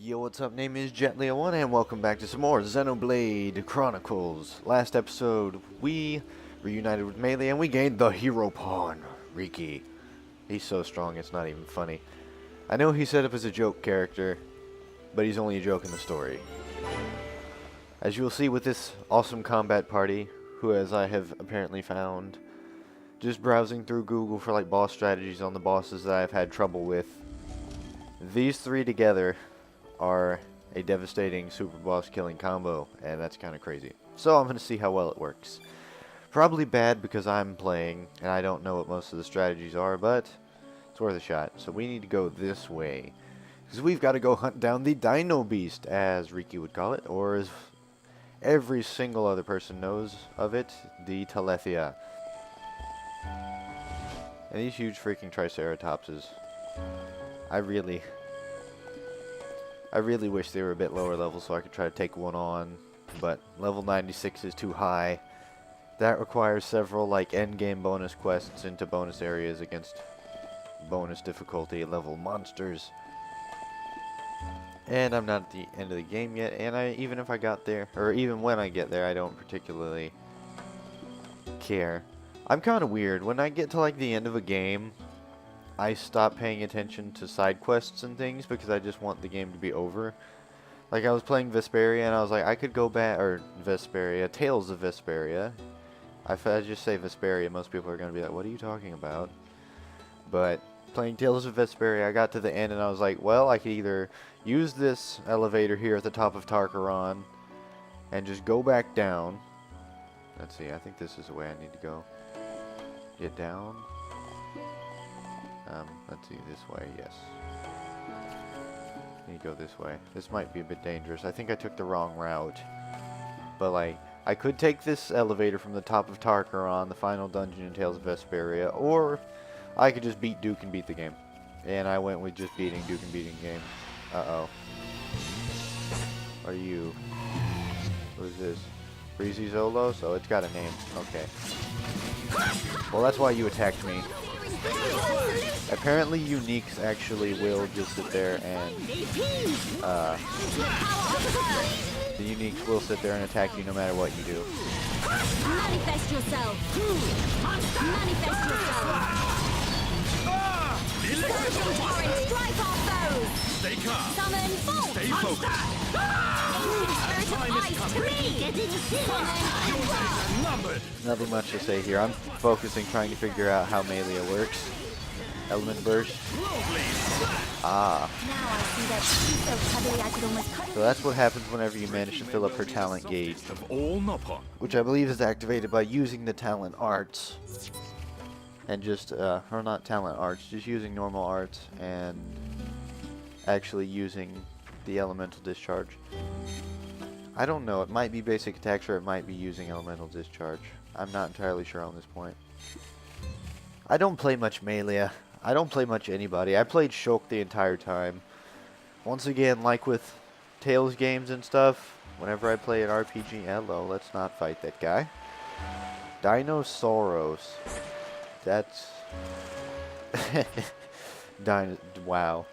Yo, what's up? Name is Telethia1 and welcome back to some more Xenoblade Chronicles. Last episode, we reunited with Melee and we gained the hero pawn, Riki. He's so strong, it's not even funny. I know he's set up as a joke character, but he's only a joke in the story. As you will see with this awesome combat party, who as I have apparently found, just browsing through Google for like boss strategies on the bosses that I've had trouble with, these three together are a devastating super boss killing combo, and that's kind of crazy. So I'm going to see how well it works. Probably bad because I'm playing and I don't know what most of the strategies are, but it's worth a shot. So we need to go this way, because we've got to go hunt down the Dino Beast, as Riki would call it, or as every single other person knows of it, the Telethia. And these huge freaking Triceratopses, I really wish they were a bit lower level so I could try to take one on, but level 96 is too high. That requires several like endgame bonus quests into bonus areas against bonus difficulty level monsters. And I'm not at the end of the game yet, and even if I got there, or even when I get there, I don't particularly care. I'm kind of weird. When I get to like the end of a game, I stop paying attention to side quests and things because I just want the game to be over. Like I was playing Vesperia and I was like, I could go back, or Vesperia, Tales of Vesperia. If I just say Vesperia, most people are going to be like, what are you talking about? But playing Tales of Vesperia, I got to the end and I was like, well, I could either use this elevator here at the top of Tarkaron and just go back down. Let's see, I think this is the way I need to go. Get down. Let's see, this way, yes. Need to go this way. This might be a bit dangerous. I think I took the wrong route. But, like, I could take this elevator from the top of Tarkaron, the final dungeon in Tales of Vesperia, or I could just beat Duke and beat the game. And I went with just beating Duke and beating the game. Uh-oh. Are you... Who is this? Breezy Zolo? So it's got a name. Okay. Well, that's why you attacked me. Apparently uniques actually will just sit there and the uniques will sit there and attack you no matter what you do. Manifest yourself. Manifest yourself. Strike our foes. Stay calm. Summon full. Stay focused. Nothing much to say here. I'm focusing trying to figure out how Melee works. Element burst. Ah. Now I see that she's so cuddly I could almost cut So that's what happens whenever you manage to fill up her talent gauge, Of all Nopon. which I believe is activated by using the talent arts. And just, or not talent arts, just using normal arts and actually using the elemental discharge. I don't know, it might be basic attacks or it might be using elemental discharge. I'm not entirely sure on this point. I don't play much Melee. I don't play much anybody. I played Shulk the entire time. Once again, like with Tales games and stuff, whenever I play an RPG, hello, let's not fight that guy. Dinosaurus. That's... Wow.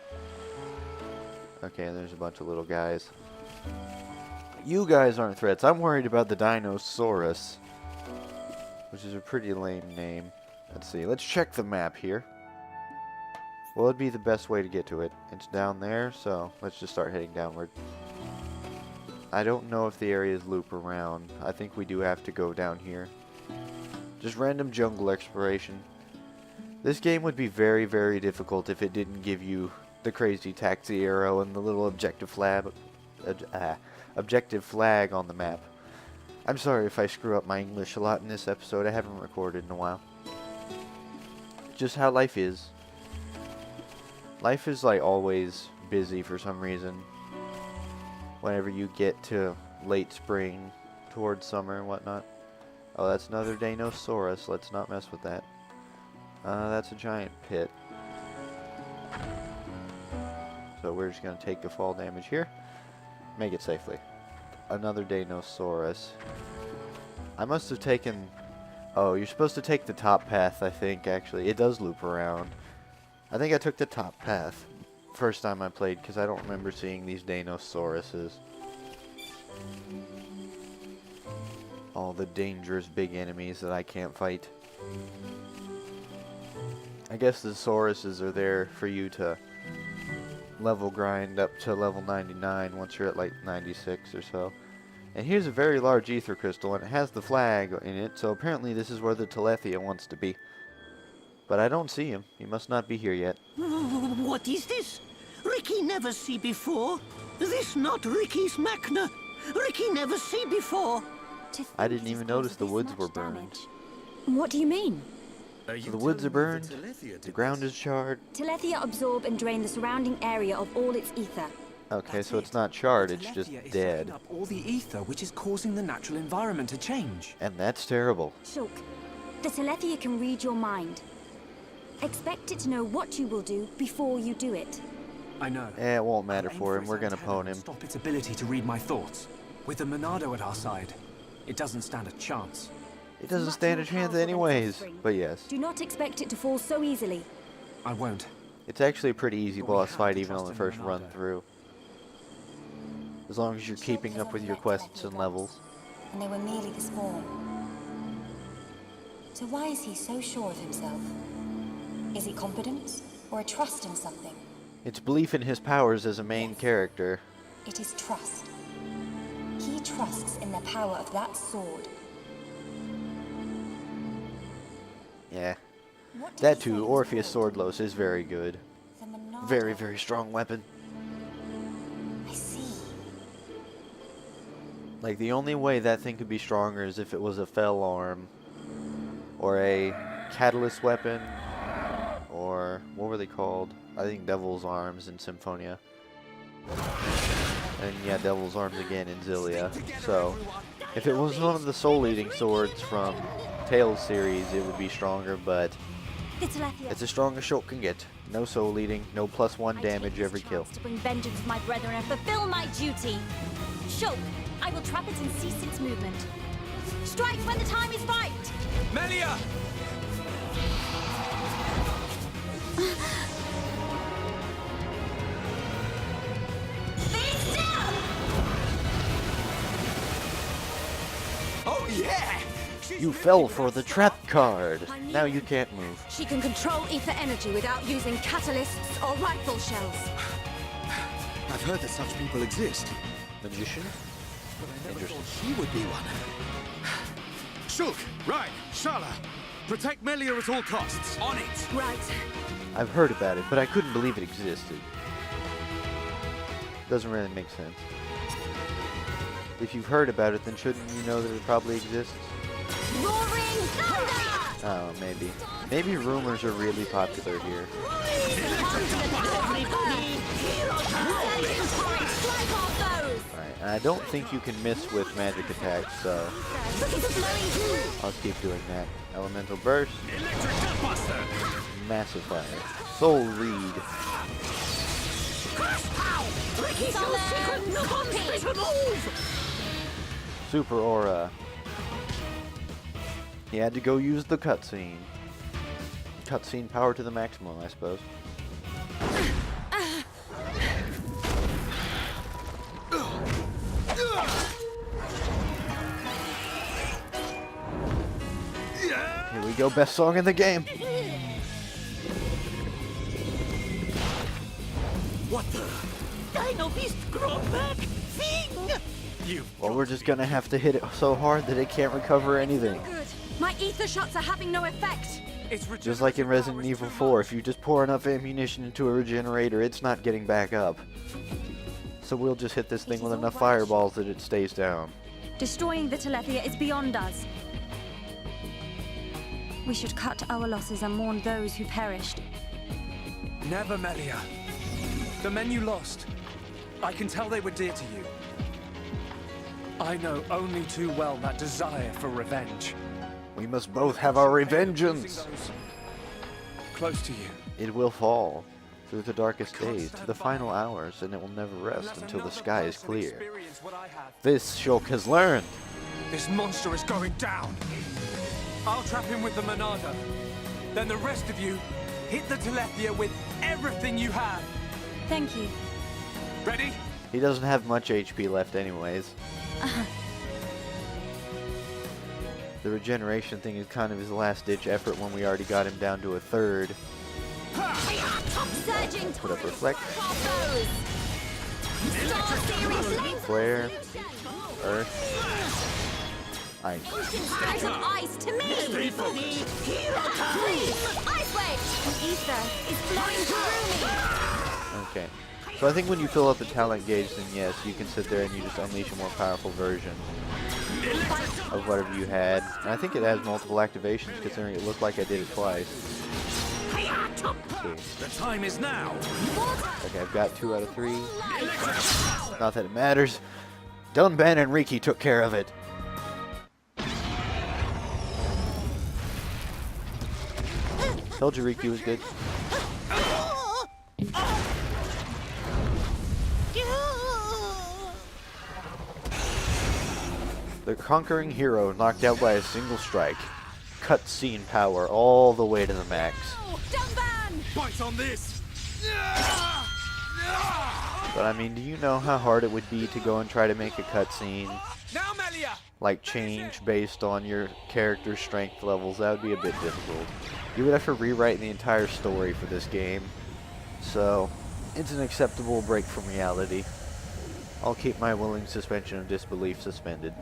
Okay, there's a bunch of little guys. You guys aren't threats. I'm worried about the Dinosaurus, which is a pretty lame name. Let's see. Let's check the map here. Well, it'd be the best way to get to it. It's down there, so let's just start heading downward. I don't know if the areas loop around. I think we do have to go down here. Just random jungle exploration. This game would be very, very difficult if it didn't give you the crazy taxi arrow and the little objective flag on the map. I'm sorry if I screw up my English a lot in this episode. I haven't recorded in a while. Just how life is. Life is like always busy for some reason. Whenever you get to late spring, towards summer and whatnot. Oh, that's another Dinosaurus. Let's not mess with that. That's a giant pit. So we're just going to take the fall damage here. Make it safely. Another Dinosaurus. I must have taken... Oh, you're supposed to take the top path, I think, actually. It does loop around. I think I took the top path. first time I played, because I don't remember seeing these Denosauruses. All the dangerous big enemies that I can't fight. I guess the Sauruses are there for you to level grind up to level 99 once you're at like 96 or so. And here's a very large ether crystal, and it has the flag in it, so apparently this is where the Telethia wants to be. But I don't see him. He must not be here yet. What is this? Riki never see before. This not Riki's Machna. Riki never see before. I didn't even notice the woods were burned. What do you mean? Are So you the woods are telling me burned, that Telethia the did ground this? is charred. Telethia absorb and drain the surrounding area of all its ether. Okay, That's so it. it's not charred, it's Telethia just is dead. sucking up all the ether, which is causing the natural environment to change. And that's terrible. Shulk, the Telethia can read your mind. Expect it to know what you will do before you do it. I know. It won't matter I'll aim for him, its we're gonna antenna pwn and him. Stop its ability to read my thoughts. With the Monado at our side, it doesn't stand a chance. It doesn't Much stand a more chance powerful than anyways, suffering. but yes. Do not expect it to fall so easily. I won't. It's actually a pretty easy But we boss have fight to even on trust the in first run Monado. through. As long as you're keeping up with your quests and levels. And they were merely the spawn. So why is he so sure of himself? Is it confidence or a trust in something? It's belief in his powers as a main character. It is trust. He trusts in the power of that sword. Yeah. What did That he say too, it Orpheus was called? Swordlos is very good. The Monado. Very, very strong weapon. I see. Like, the only way that thing could be stronger is if it was a fell arm. Or a catalyst weapon. Or, what were they called? I think Devil's Arms in Symphonia. And yeah, Devil's Arms again in Zillia. So, if it was one of the soul-eating swords from Tales series, it would be stronger, but The Telethia. it's as strong as Shulk can get. No soul-eating, no +1 I damage take this every kill. chance to bring vengeance to my brethren and fulfill my duty. Shulk, I will trap it and cease its movement. Strike when the time is right. Melia! Be still! Oh yeah! You fell for the trap card. Now you can't move. She can control ether energy without using catalysts or rifle shells. I've heard that such people exist, Magician? but I never Interesting. thought she would be one. Shulk, right, Shala. Protect Melia at all costs. On it! Right. I've heard about it, but I couldn't believe it existed. Doesn't really make sense. If you've heard about it, then shouldn't you know that it probably exists? Roaring thunder! Oh, maybe. Maybe rumors are really popular here. Strike off those! Alright, and I don't think you can miss with magic attacks, so Look at the blowing through! I'll keep doing that. Elemental Burst, Electric Gunbuster! Massive Fire, Soul Reed, Super Aura. He had to go use the cutscene. Cutscene power to the maximum, I suppose. Here we go, best song in the game. What the? Dino Beast grown back thing! You. Well, we're just gonna have to hit it so hard that it can't recover anything. Good. My ether shots are having no effect. It's Just like in Resident Evil 4, if you just pour enough ammunition into a regenerator, it's not getting back up. So we'll just hit this thing with enough fireballs that it stays down. Destroying the Telethia is beyond us. We should cut our losses and mourn those who perished. Never, Melia. The men you lost, I can tell they were dear to you. I know only too well that desire for revenge. We must both have our Losing revengeance. those close to you. It will fall through the darkest days to the final hours, and it will never rest until the sky is clear. This Shulk has learned. This monster is going down. I'll trap him with the Monado. Then the rest of you hit the Telethia with everything you have. Thank you. Ready? He doesn't have much HP left anyways. The regeneration thing is kind of his last-ditch effort when we already got him down to a third. Surging Put up reflect. crossbows. Star Series laser Flare. solution. Earth. Ice. Ancient spirit of ice to me. Everybody, hero time! Ice wave. The ether is flowing through me. Okay. So I think when you fill up the talent gauge, then yes, you can sit there and you just unleash a more powerful version of whatever you had. And I think it has multiple activations, considering it looked like I did it twice. Okay. The time is now. Okay, I've got 2 out of 3. Not that it matters. Dunban and Riki took care of it. Told you Riki was good. The conquering hero knocked out by a single strike. Cutscene power all the way to the max. Dunban. Bite on this. But I mean, do you know how hard it would be to go and try to make a cutscene? Now, Melia. Like change based on your character's strength levels? That would be a bit difficult. You would have to rewrite the entire story for this game. So, it's an acceptable break from reality. I'll keep my willing suspension of disbelief suspended.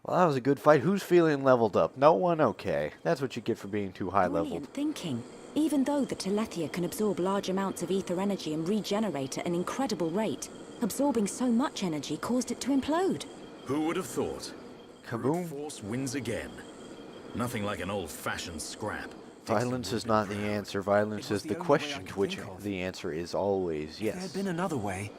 Well, that was a good fight. Who's feeling leveled up? No one? Okay. That's what you get for being too high leveled. Brilliant thinking. Even though the Telethia can absorb large amounts of ether energy and regenerate at an incredible rate, absorbing so much energy caused it to implode. Who would have thought? Kaboom. Force wins again. Nothing like an old-fashioned scrap. Violence is not the answer. Violence is the question to which the answer is always If there yes. had been another way.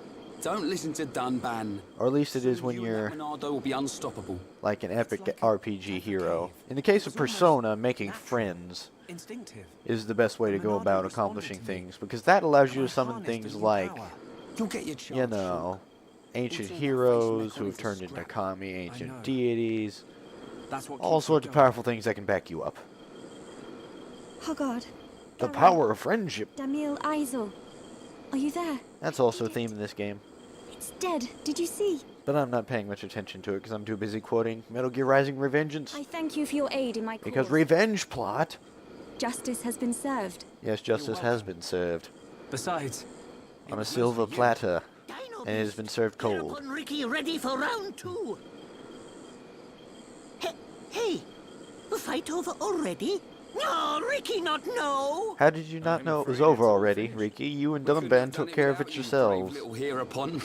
Don't listen to Dunban. Or at least it is when You you're and Leonardo will be unstoppable. like an epic RPG hero. In the case of Persona, making friends Instinctive. is the best way to go about accomplishing things, because that allows you to summon things like, You'll get your you know, ancient heroes who have turned into kami, ancient deities, all sorts of powerful things that can back you up. Oh God. The power of friendship. Damil Aizel. Are you there? That's also a theme in this game. It's dead. Did you see? But I'm not paying much attention to it because I'm too busy quoting Metal Gear Rising Revengeance. I thank you for your aid in my cause. Because revenge plot. Justice has been served. Yes, justice has been served. Besides, On a silver platter. And it has been served cold. Hero Riki ready for round 2. Hey, the fight over already? No, Riki not know. How did you not know it was over already, Riki? You and Dunban took care of it yourselves. Little hereupon.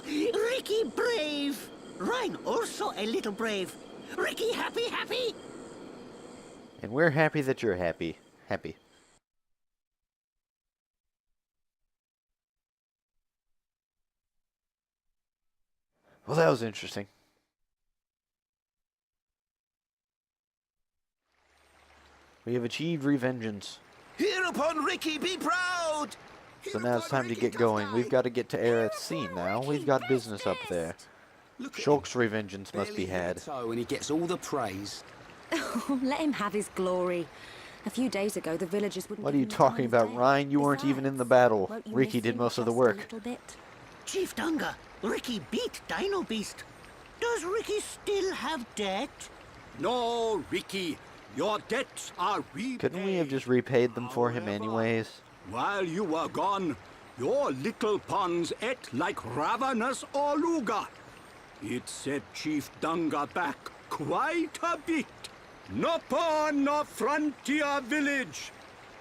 Riki brave. Rhine also a little brave. Riki happy, happy. And we're happy that you're happy. Happy. Well, that was interesting. We have achieved revengeance. Hereupon Riki be proud. So now it's time to get going. We've got to get to Aerith Sea now. We've got business up there. Shulk's revengeance must be had. And he gets all the praise. Let him have his glory. A few days ago, the villagers wouldn't. What are you talking about, Ryan? You weren't even in the battle. Riki did most of the work. Chief Dunga, Riki beat Dino Beast. Does Riki still have debt? No, Riki. Your debts are repaid. Couldn't we have just repaid them for him anyways? While you were gone, your little pawns ate like ravenous Oluga. It set Chief Dunga back quite a bit. No pawn, no frontier village.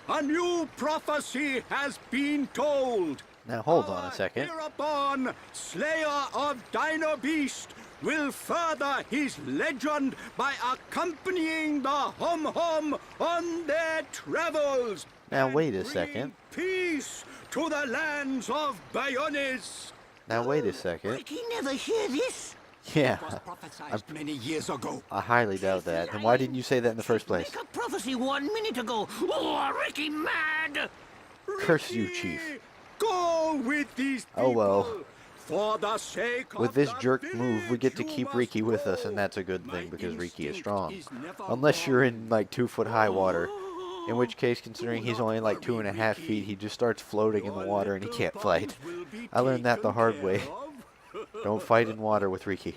A new prophecy has been told. Now hold on a second. Hereupon, Slayer of Dino Beast will further his legend by accompanying the Hum-Hum on their travels. Now wait a and second. bring peace to the lands of Bayonis. Now wait a second. Riki never hear this. Yeah, Prophesied many years ago. I highly doubt that. Then why didn't you say that in the first place? Make a prophecy 1 minute ago. Oh, Riki mad. Curse you, Chief. Go with these people. Oh well. For the sake With of this the jerk move, we get to village, keep you Riki must with us, go. and that's a good My thing because Riki is instinct strong. is never Unless you're in wrong. like 2-foot high water. In which case, considering he's only like 2.5 feet, he just starts floating in the water and he can't fight. I learned that the hard way. Don't fight in water with Riki.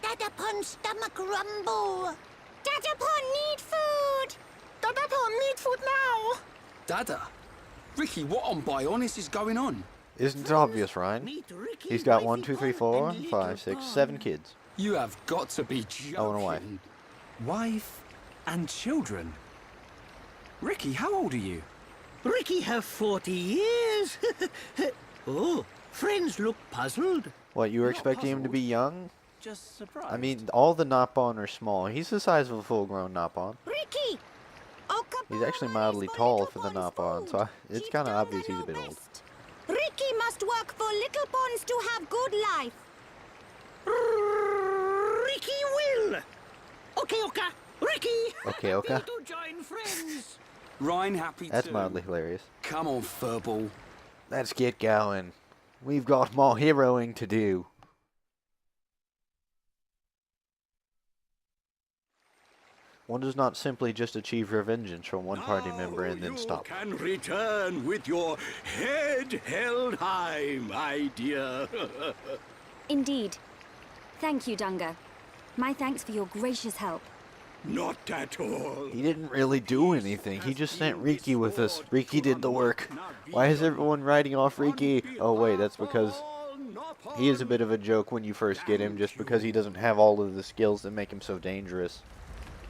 Dadapon's stomach rumble. Dadapon need food! Dadapon need food now. Dada? Riki, what on Bionis is going on? Isn't it obvious, Ryan? Meet Riki, He's got wifey 1, 2, 3, Pon, 4, and 5, little 6, Pon. 7 kids. You have got to be joking. Oh, and a wife. Wife and children. Riki, how old are you? Riki have 40 years. Oh, friends look puzzled. What, you were Not expecting him to be puzzled. young? Just surprised. I mean, all the Nopon are small. He's the size of a full-grown Nopon. Riki! He's actually mildly tall for the Nopon, so it's kind of obvious he's a bit old. Riki must work for little pons to have good life. Riki will. Okay, Oka. Riki. Okay, Oka. Happy to join friends. Ryan happy That's too. mildly hilarious. Come on, furball. Let's get going. We've got more heroing to do. One does not simply just achieve revengeance from one party member and then stop. You can return with your head held high, my dear. Indeed. Thank you, Dunga. My thanks for your gracious help. Not at all. He didn't really do anything. He just sent Riki with us. Riki did the work. Why is everyone writing off Riki? Oh wait, that's because he is a bit of a joke when you first get him, just because he doesn't have all of the skills that make him so dangerous.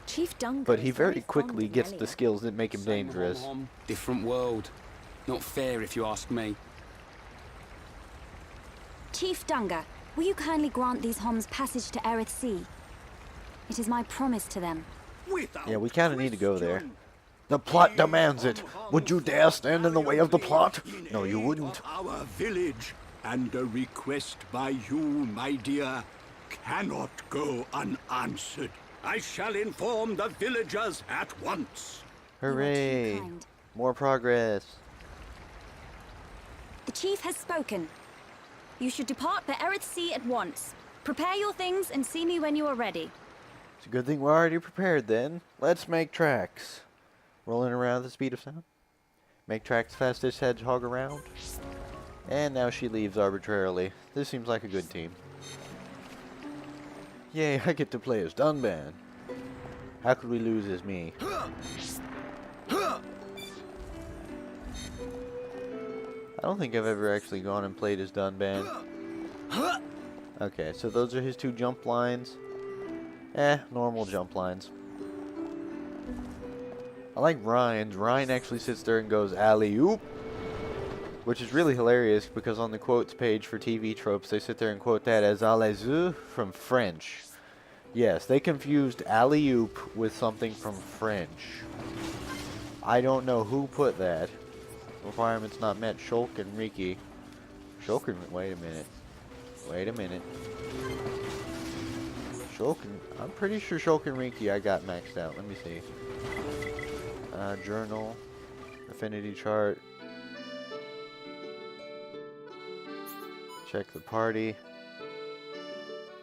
Chief Dunga But he is very fond quickly of gets the Melia. skills that make him Same dangerous. hom-hom, different world. Not fair if you ask me. Chief Dunga, will you kindly grant these Homs passage to Erith Sea? It is my promise to them. Yeah, we kind of need to go there. The plot demands it. Would you dare stand in the way of the plot? No, you wouldn't. Our village, and a request by you, my dear, cannot go unanswered. I shall inform the villagers at once. Hooray! kind. More progress. The chief has spoken. You should depart for Erith Sea at once. Prepare your things and see me when you are ready. It's a good thing we're already prepared then. Let's make tracks. Rolling around at the speed of sound. Make tracks fastest hedgehog around. And now she leaves arbitrarily. This seems like a good team. Yay, I get to play as Dunban. How could we lose as me? I don't think I've ever actually gone and played as Dunban. Okay, so those are his 2 jump lines. Normal jump lines. I like Ryan's. Ryan actually sits there and goes alley-oop, which is really hilarious because on the quotes page for TV tropes, they sit there and quote that as allez-y from French. Yes, they confused alley-oop with something from French. I don't know who put that. Requirements not met. Shulk and Riki. Shulk and... Wait a minute. Wait a minute. Shulk and... I'm pretty sure Shulk and Riki I got maxed out. Let me see. Journal. Affinity chart. Check the party.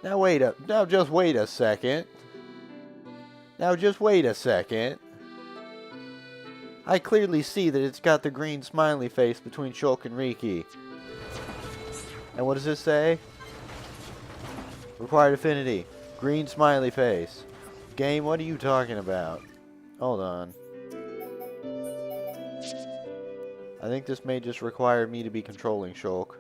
Now just wait a second. Now just wait a second. I clearly see that it's got the green smiley face between Shulk and Riki. And what does this say? Required affinity. Green smiley face. Game, what are you talking about? Hold on. I think this may just require me to be controlling Shulk.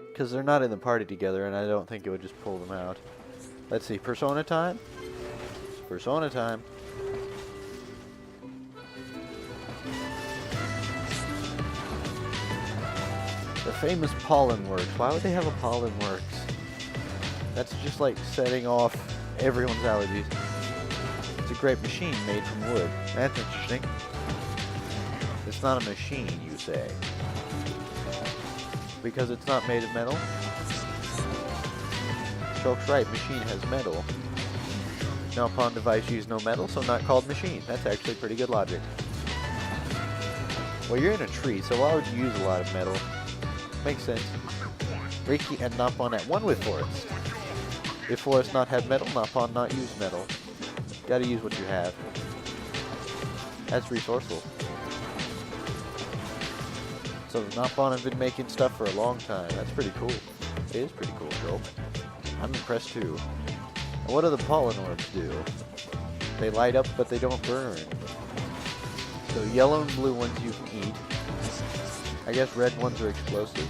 Because they're not in the party together, and I don't think it would just pull them out. Let's see. Persona time? Persona time. The famous pollen works. Why would they have a pollen works? That's just like setting off everyone's allergies. It's a great machine made from wood. That's interesting. It's not a machine, you say. Because it's not made of metal? Shulk's right, machine has metal. Now upon device use no metal, so not called machine. That's actually pretty good logic. Well, you're in a tree, so why would you use a lot of metal? Makes sense. Riki and Napon at one with Forest. If Forest not had metal, Napon not use metal. Gotta use what you have. That's resourceful. So Napon have been making stuff for a long time. That's pretty cool. It is pretty cool, Joe. I'm impressed too. And what do the pollen orbs do? They light up, but they don't burn. So yellow and blue ones you can eat. I guess red ones are explosive.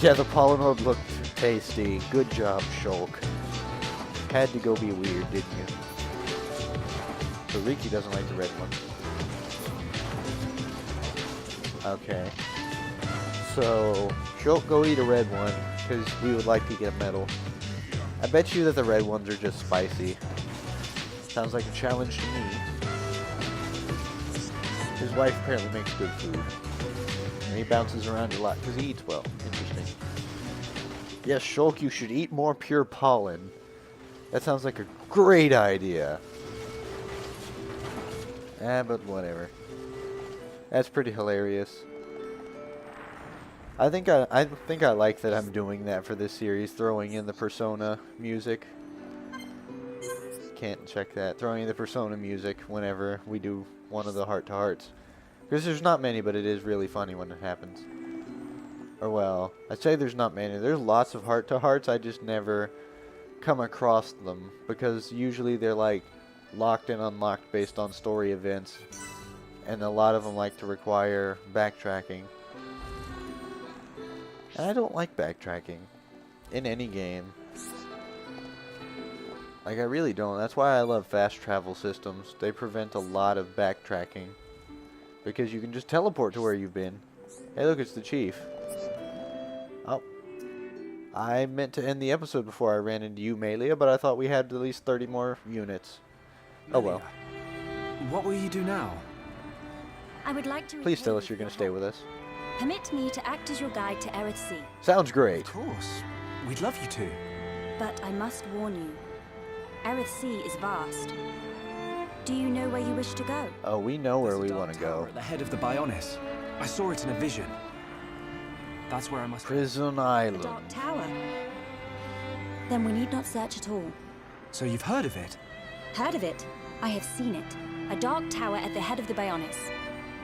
Yeah, the pollen orb looked tasty. Good job, Shulk. Had to go be weird, didn't you? So Riki doesn't like the red one. Okay. So, Shulk, go eat a red one, because we would like to get a medal. I bet you that the red ones are just spicy. Sounds like a challenge to me. His wife apparently makes good food. And he bounces around a lot because he eats well. Interesting. Yes, Shulk, you should eat more pure pollen. That sounds like a great idea. But whatever. That's pretty hilarious. I think I like that I'm doing that for this series, throwing in the Persona music. Can't check that. Throwing in the Persona music whenever we do one of the heart-to-hearts. Because there's not many, but it is really funny when it happens. Or well, I'd say there's not many. There's lots of heart-to-hearts, I just never come across them. Because usually they're like locked and unlocked based on story events. And a lot of them like to require backtracking. And I don't like backtracking in any game. Like, I really don't. That's why I love fast travel systems. They prevent a lot of backtracking. Because you can just teleport to where you've been. Hey, look, it's the chief. Oh. I meant to end the episode before I ran into you, Melia, but I thought we had at least 30 more units. Oh well. What will you do now? I would like to... Please tell us you're going to stay with us. Permit me to act as your guide to Erithsea. Sounds great. Of course. We'd love you to. But I must warn you. Erithsea is vast. Do you know where you wish to go? Oh, we know where we want to go. At the head of the Bionis. I saw it in a vision. That's where I must... Prison The Island. Dark Tower. Then we need not search at all. So you've heard of it? Heard of it? I have seen it. A dark tower at the head of the Bionis.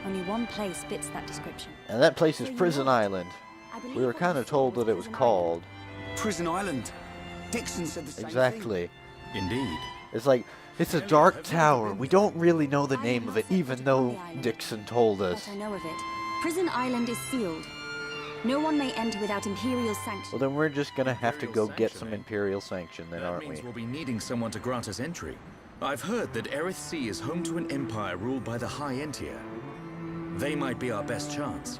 Only one place fits that description. And that place is Prison Island. We were kind of told that it was called. Prison Island. Dixon said the same Exactly. Indeed. It's like, it's a dark tower. We don't really know the name of it, even though Dixon told us. But I know of it. Prison Island is sealed. No one may enter without Imperial sanction. Well, then we're just gonna have to go get some Imperial sanction then, That aren't means we? we'll be needing someone to grant us entry. I've heard that Erithsea is home to an empire ruled by the High Entia. They might be our best chance.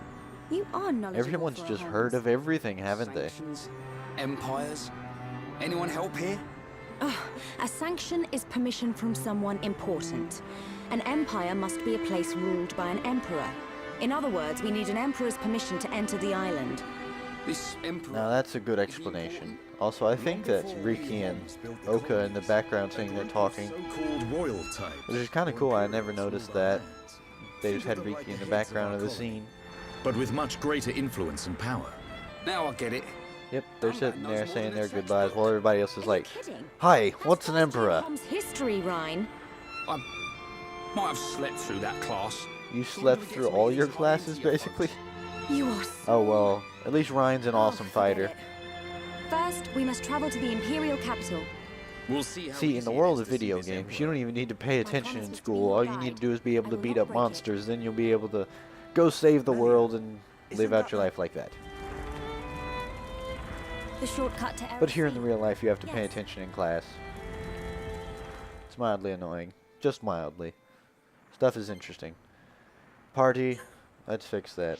You are knowledgeable. Everyone's for a just Holmes. heard of everything, haven't they? Sanctions, empires. Anyone help here? A sanction is permission from someone important. An empire must be a place ruled by an emperor. In other words, we need an emperor's permission to enter the island. This emperor. Now that's a good explanation. Also, I think that's Riki and Oka in the background saying they're talking. So-called royal type. Which is kind of cool, I never noticed that. They just had Riki in the background of the scene. But with much greater influence and power. Now I get it. Yep, they're sitting there saying their goodbyes while everybody else is like, Kidding. "Hi, what's an That's emperor?" Tom's history, Rhine. I might have slept through that class. You slept through all your classes, basically? You are so... Oh well, at least Ryan's an awesome fighter. First, we must travel to the Imperial capital. We'll see how See, in the easy it world is of to see video this games, emperor. you don't even need to pay attention in school. All you need to do is be able to beat up monsters, then you'll be able to go save the world and live out your life like that. The shortcut to Erithsea. But here in the real life, you have to pay Yes. attention in class. It's mildly annoying. Just mildly. Stuff is interesting. Party. Let's fix that.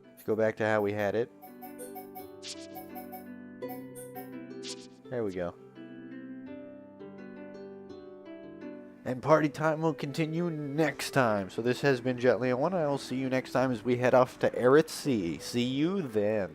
Let's go back to how we had it. There we go. And party time will continue next time. So this has been Jet Leon. I will see you next time as we head off to Erithsea. See you then.